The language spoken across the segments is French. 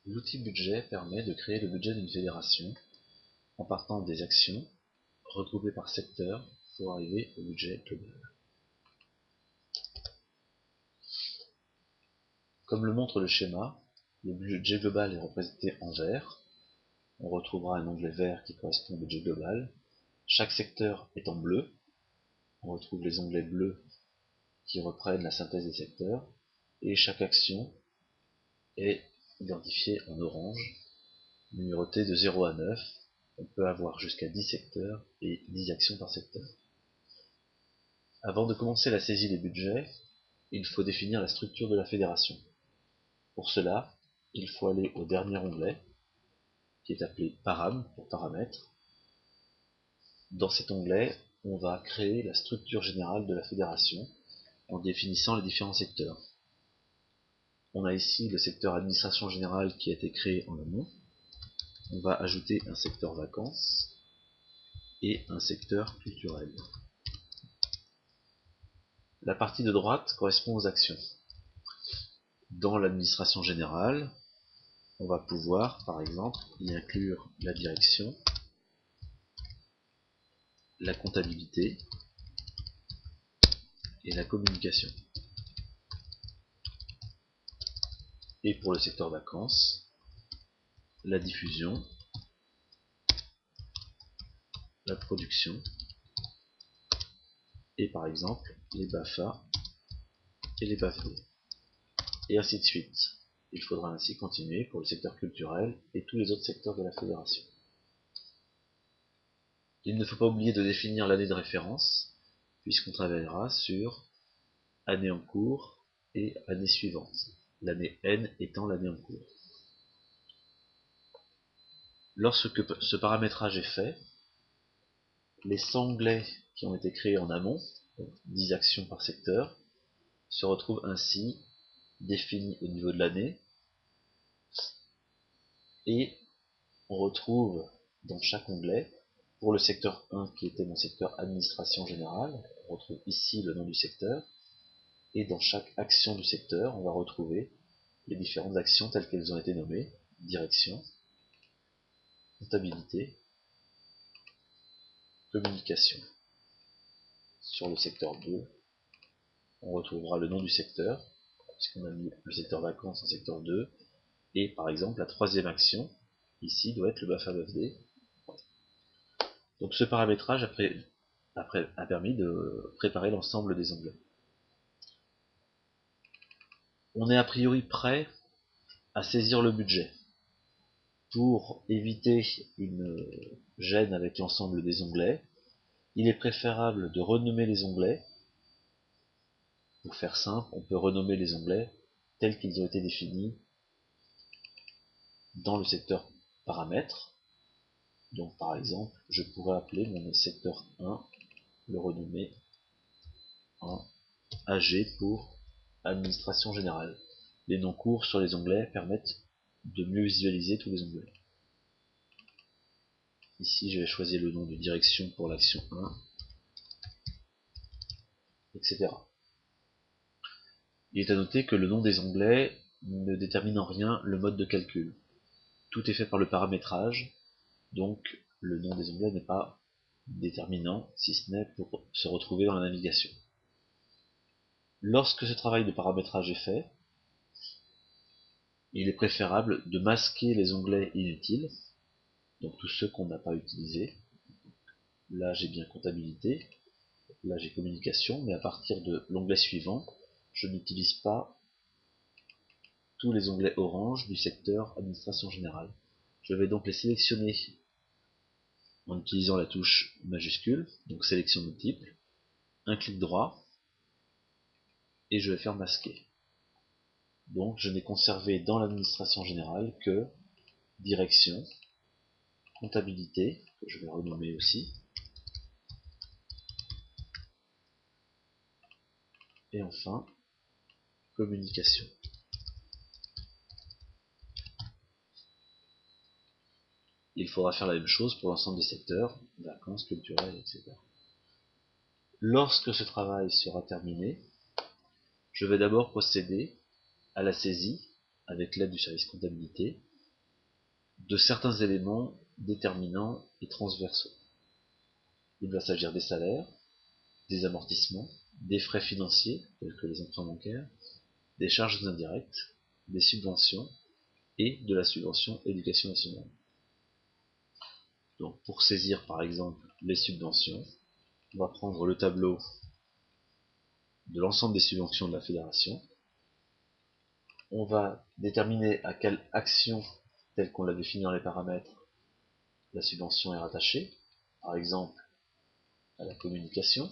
L'outil budget permet de créer le budget d'une fédération en partant des actions regroupées par secteur pour arriver au budget global. Comme le montre le schéma, le budget global est représenté en vert. On retrouvera un onglet vert qui correspond au budget global. Chaque secteur est en bleu. On retrouve les onglets bleus qui reprennent la synthèse des secteurs. Et chaque action est identifiée en orange, numérotée de 0 à 9. On peut avoir jusqu'à 10 secteurs et 10 actions par secteur. Avant de commencer la saisie des budgets, il faut définir la structure de la fédération. Pour cela, il faut aller au dernier onglet, qui est appelé Param pour paramètres. Dans cet onglet, on va créer la structure générale de la fédération en définissant les différents secteurs. On a ici le secteur administration générale qui a été créé en amont. On va ajouter un secteur vacances et un secteur culturel. La partie de droite correspond aux actions. Dans l'administration générale, on va pouvoir, par exemple, y inclure la direction, la comptabilité et la communication. Et pour le secteur vacances, la diffusion, la production et par exemple les BAFA et les BAFD. Et ainsi de suite. Il faudra ainsi continuer pour le secteur culturel et tous les autres secteurs de la fédération. Il ne faut pas oublier de définir l'année de référence, puisqu'on travaillera sur année en cours et année suivante, l'année N étant l'année en cours. Lorsque ce paramétrage est fait, les onglets qui ont été créés en amont, donc 10 actions par secteur, se retrouvent ainsi définis au niveau de l'année, et on retrouve dans chaque onglet, pour le secteur 1 qui était mon secteur administration générale, on retrouve ici le nom du secteur, et dans chaque action du secteur, on va retrouver les différentes actions telles qu'elles ont été nommées, direction, comptabilité, communication. Sur le secteur 2, on retrouvera le nom du secteur, puisqu'on a mis le secteur vacances en secteur 2, et par exemple la troisième action, ici doit être le BAFA-BAFD. Donc ce paramétrage a permis de préparer l'ensemble des onglets. On est a priori prêt à saisir le budget. Pour éviter une gêne avec l'ensemble des onglets, il est préférable de renommer les onglets. Pour faire simple, on peut renommer les onglets tels qu'ils ont été définis dans le secteur paramètres. Donc par exemple, je pourrais appeler mon secteur 1, le renommer en AG pour administration générale. Les noms courts sur les onglets permettent de mieux visualiser tous les onglets. Ici, je vais choisir le nom de direction pour l'action 1, etc. Il est à noter que le nom des onglets ne détermine en rien le mode de calcul. Tout est fait par le paramétrage, donc le nom des onglets n'est pas déterminant, si ce n'est pour se retrouver dans la navigation. Lorsque ce travail de paramétrage est fait, il est préférable de masquer les onglets inutiles, donc tous ceux qu'on n'a pas utilisés. Là j'ai bien comptabilité, là j'ai communication, mais à partir de l'onglet suivant, je n'utilise pas tous les onglets orange du secteur administration générale. Je vais donc les sélectionner en utilisant la touche majuscule, donc sélection multiple, un clic droit, et je vais faire masquer. Donc je n'ai conservé dans l'administration générale que direction, comptabilité, que je vais renommer aussi, et enfin communication. Il faudra faire la même chose pour l'ensemble des secteurs, vacances, culturels, etc. Lorsque ce travail sera terminé, je vais d'abord procéder à la saisie avec l'aide du service comptabilité de certains éléments déterminants et transversaux. Il va s'agir des salaires, des amortissements, des frais financiers, tels que les emprunts bancaires, des charges indirectes, des subventions et de la subvention éducation nationale. Donc pour saisir par exemple les subventions, on va prendre le tableau de l'ensemble des subventions de la fédération. On va déterminer à quelle action, telle qu'on l'a définie dans les paramètres, la subvention est rattachée, par exemple à la communication.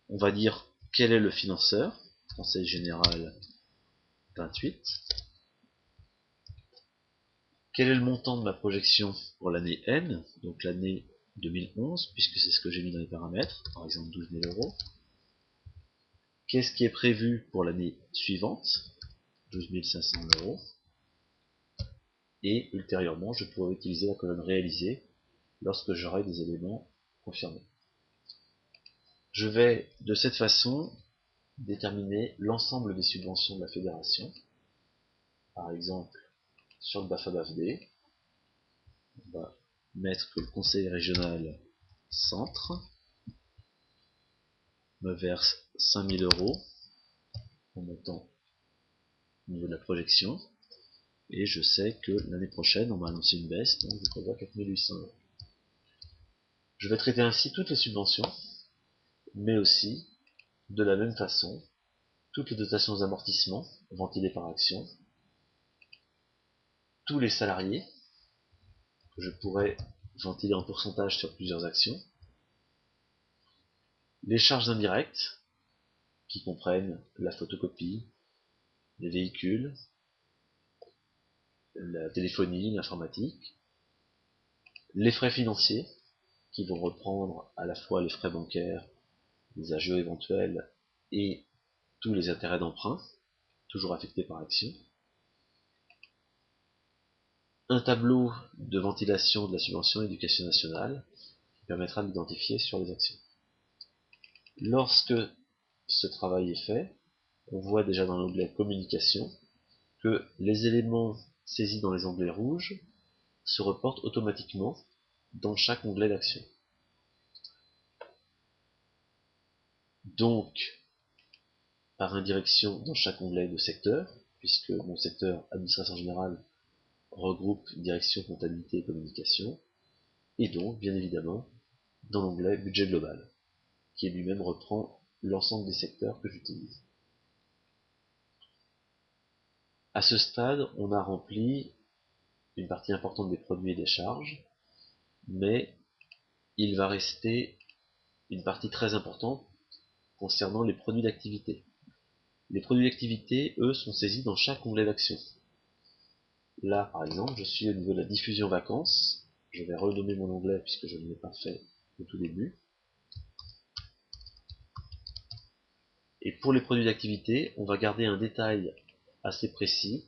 On va dire quel est le financeur, Conseil général 28. Quel est le montant de ma projection pour l'année N, donc l'année 2011, puisque c'est ce que j'ai mis dans les paramètres, par exemple 12 000 euros. Qu'est-ce qui est prévu pour l'année suivante, 12 500 euros. Et ultérieurement, je pourrai utiliser la colonne réalisée lorsque j'aurai des éléments confirmés. Je vais de cette façon déterminer l'ensemble des subventions de la fédération. Par exemple, sur le BAFA-BAFD, on va mettre que le conseil régional centre me verse 5 000 euros en montant au niveau de la projection, et je sais que l'année prochaine on m'a annoncé une baisse, donc je prévois 4 800 euros. Je vais traiter ainsi toutes les subventions, mais aussi, de la même façon, toutes les dotations d'amortissement ventilées par action, tous les salariés, que je pourrais ventiler en pourcentage sur plusieurs actions, les charges indirectes, qui comprennent la photocopie, les véhicules, la téléphonie, l'informatique, les frais financiers, qui vont reprendre à la fois les frais bancaires, les agios éventuels et tous les intérêts d'emprunt, toujours affectés par action. Un tableau de ventilation de la subvention éducation nationale qui permettra d'identifier sur les actions. Lorsque ce travail est fait, on voit déjà dans l'onglet communication que les éléments saisis dans les onglets rouges se reportent automatiquement dans chaque onglet d'action. Donc, par indirection dans chaque onglet de secteur, puisque mon secteur administration générale regroupe direction, comptabilité et communication, et donc, bien évidemment, dans l'onglet budget global, qui lui-même reprend l'ensemble des secteurs que j'utilise. À ce stade, on a rempli une partie importante des produits et des charges, mais il va rester une partie très importante concernant les produits d'activité. Les produits d'activité, eux, sont saisis dans chaque onglet d'action. Là, par exemple, je suis au niveau de la diffusion vacances. Je vais renommer mon onglet puisque je ne l'ai pas fait au tout début. Et pour les produits d'activité, on va garder un détail assez précis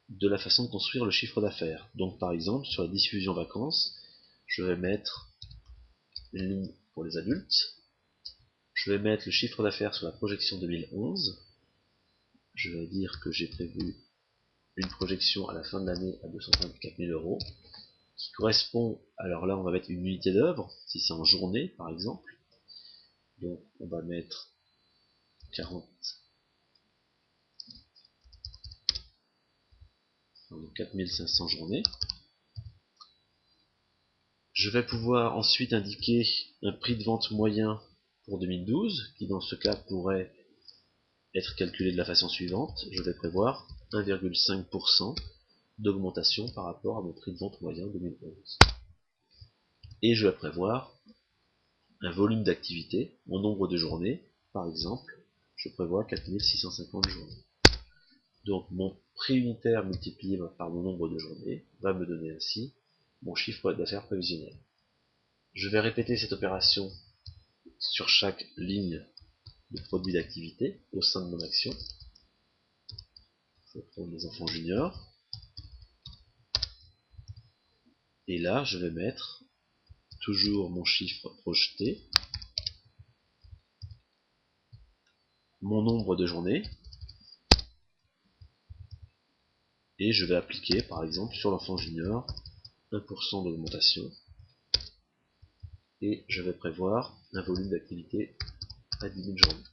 de la façon de construire le chiffre d'affaires. Donc par exemple, sur la diffusion vacances, je vais mettre une ligne pour les adultes. Je vais mettre le chiffre d'affaires sur la projection 2011. Je vais dire que j'ai prévu une projection à la fin de l'année à 254 000 euros, qui correspond, alors là on va mettre une unité d'œuvre, si c'est en journée par exemple. Donc on va mettre 40, 4500 journées. Je vais pouvoir ensuite indiquer un prix de vente moyen pour 2012, qui dans ce cas pourrait être calculé de la façon suivante. Je vais prévoir 1,5% d'augmentation par rapport à mon prix de vente moyen 2011. Et je vais prévoir un volume d'activité, mon nombre de journées, par exemple, je prévois 4650 journées. Donc mon prix unitaire multiplié par mon nombre de journées va me donner ainsi mon chiffre d'affaires prévisionnel. Je vais répéter cette opération sur chaque ligne de produit d'activité au sein de mon action. Je vais prendre les enfants juniors. Et là, je vais mettre toujours mon chiffre projeté, mon nombre de journées, et je vais appliquer par exemple sur l'enfant junior 1% d'augmentation, et je vais prévoir un volume d'activité à 10 000 journées.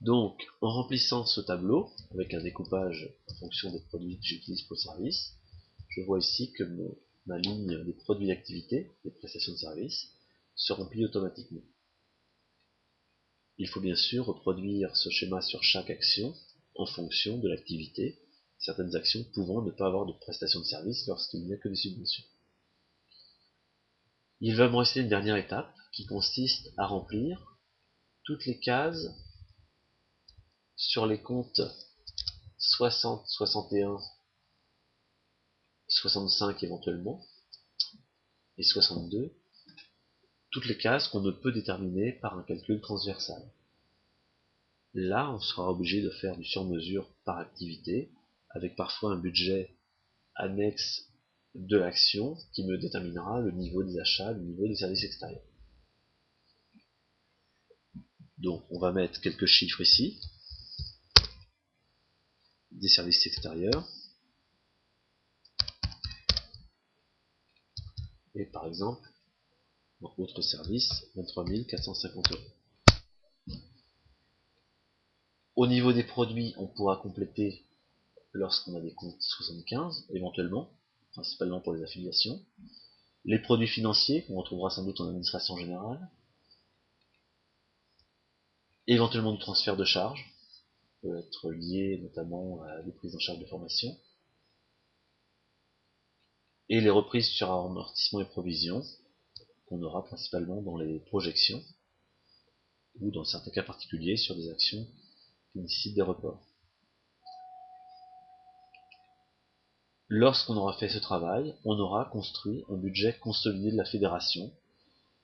Donc, en remplissant ce tableau, avec un découpage en fonction des produits que j'utilise pour le service, je vois ici que ma ligne des produits d'activité, des prestations de service, se remplit automatiquement. Il faut bien sûr reproduire ce schéma sur chaque action en fonction de l'activité, certaines actions pouvant ne pas avoir de prestations de service lorsqu'il n'y a que des subventions. Il va me rester une dernière étape qui consiste à remplir toutes les cases sur les comptes 60, 61, 65 éventuellement, et 62, toutes les cases qu'on ne peut déterminer par un calcul transversal. Là, on sera obligé de faire du sur-mesure par activité, avec parfois un budget annexe de l'action qui me déterminera le niveau des achats, le niveau des services extérieurs. Donc on va mettre quelques chiffres ici, des services extérieurs, et par exemple, dans autre service, 23 450 €. Au niveau des produits, on pourra compléter lorsqu'on a des comptes 75, éventuellement, principalement pour les affiliations. Les produits financiers, qu'on retrouvera sans doute en administration générale. Éventuellement du transfert de charges, peut être lié notamment à des prises en charge de formation. Et les reprises sur amortissement et provisions, qu'on aura principalement dans les projections, ou dans certains cas particuliers sur des actions qui nécessitent des reports. Lorsqu'on aura fait ce travail, on aura construit un budget consolidé de la fédération.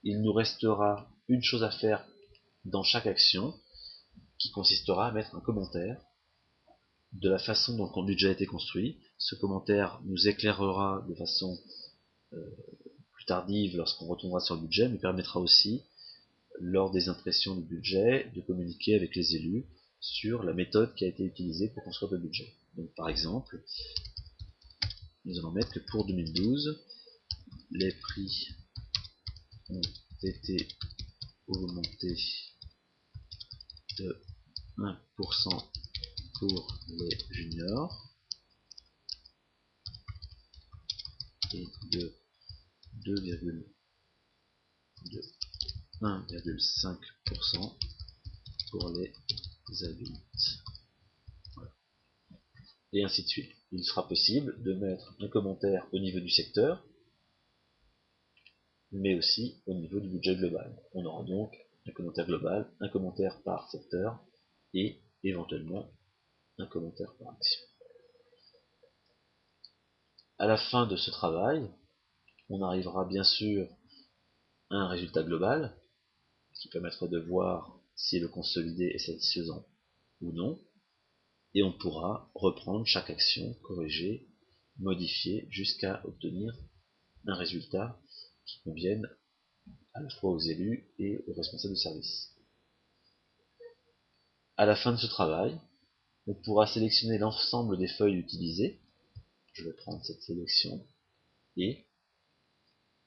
Il nous restera une chose à faire dans chaque action, qui consistera à mettre un commentaire de la façon dont le budget a été construit. Ce commentaire nous éclairera de façon plus tardive lorsqu'on retournera sur le budget, mais permettra aussi, lors des impressions du budget, de communiquer avec les élus sur la méthode qui a été utilisée pour construire le budget. Donc par exemple, nous allons mettre que pour 2012, les prix ont été augmentés de 1% pour les juniors et de 1,5% pour les adultes. Voilà. Et ainsi de suite. Il sera possible de mettre un commentaire au niveau du secteur, mais aussi au niveau du budget global. On aura donc un commentaire global, un commentaire par secteur, et éventuellement un commentaire par action. À la fin de ce travail, on arrivera bien sûr à un résultat global, qui permettra de voir si le consolidé est satisfaisant ou non, et on pourra reprendre chaque action, corriger, modifier, jusqu'à obtenir un résultat qui convienne à la fois aux élus et aux responsables de service. À la fin de ce travail, on pourra sélectionner l'ensemble des feuilles utilisées. Je vais prendre cette sélection et,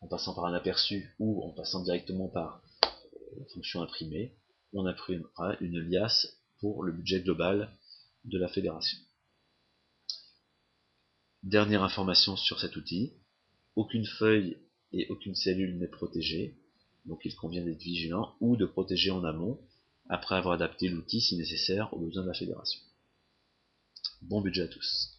en passant par un aperçu ou en passant directement par la fonction imprimée, on imprimera une liasse pour le budget global de la fédération. Dernière information sur cet outil, aucune feuille et aucune cellule n'est protégée, donc il convient d'être vigilant ou de protéger en amont, après avoir adapté l'outil si nécessaire aux besoins de la fédération. Bon budget à tous.